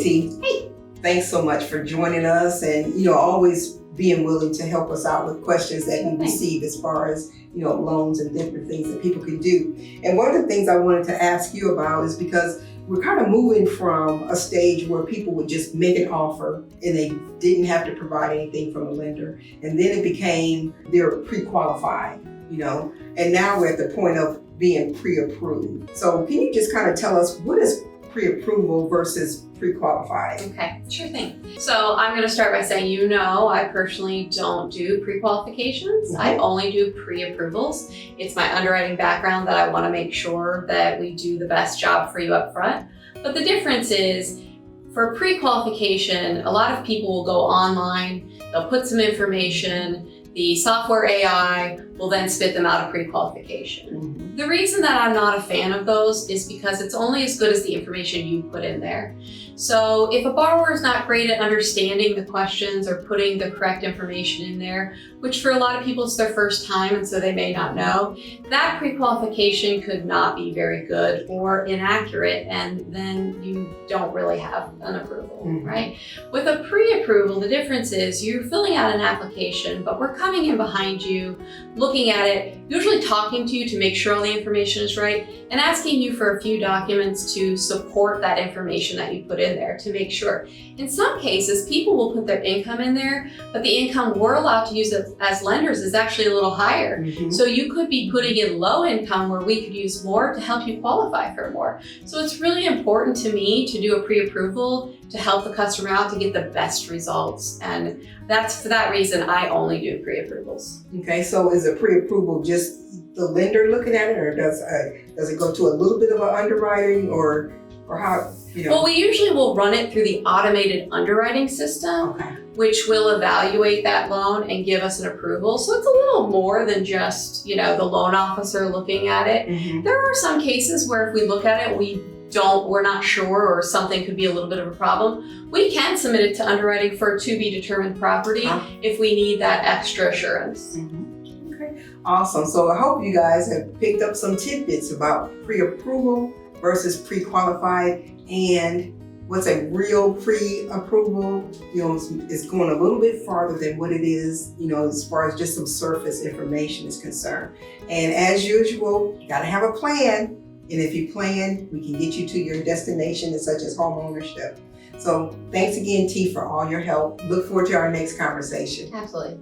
T. Hey. Thanks so much for joining us and, always being willing to help us out with questions that we receive as far as, loans and different things that people can do. And one of the things I wanted to ask you about is because we're kind of moving from a stage where people would just make an offer and they didn't have to provide anything from a lender. And then it became they're pre-qualified, and now we're at the point of being pre-approved. So can you just kind of tell us what is pre-approval versus pre-qualified? Okay, sure thing. So I'm going to start by saying, I personally don't do pre-qualifications. I only do pre-approvals. It's my underwriting background that I want to make sure that we do the best job for you up front. But the difference is, for pre-qualification, a lot of people will go online, they'll put some information, the software AI will then spit them out a pre-qualification. The reason that I'm not a fan of those is because it's only as good as the information you put in there. So if a borrower is not great at understanding the questions or putting the correct information in there, which for a lot of people it's their first time and so they may not know, that pre-qualification could not be very good or inaccurate, and then you don't really have an approval, right? With a pre-approval, the difference is you're filling out an application, but we're coming in behind you, looking at it, usually talking to you to make sure all the information is right, and asking you for a few documents to support that information that you put in there to make sure. In some cases, people will put their income in there, but the income we're allowed to use as lenders is actually a little higher. So you could be putting in low income where we could use more to help you qualify for more. So it's really important to me to do a pre-approval to help the customer out to get the best results. And that's for that reason I only do pre-approvals. Okay, so is a pre-approval just the lender looking at it, or does it go to a little bit of an underwriting, or how? Well, we usually will run it through the automated underwriting system, which will evaluate that loan and give us an approval. So it's a little more than just, the loan officer looking at it. There are some cases where if we look at it, we're not sure, or something could be a little bit of a problem. We can submit it to underwriting for to be determined property if we need that extra assurance. Okay, awesome. So I hope you guys have picked up some tidbits about pre-approval versus pre-qualified, and what's a real pre-approval, is going a little bit farther than what it is, as far as just some surface information is concerned. And as usual, you gotta have a plan. And if you plan, we can get you to your destination, such as home ownership. So thanks again, T, for all your help. Look forward to our next conversation. Absolutely.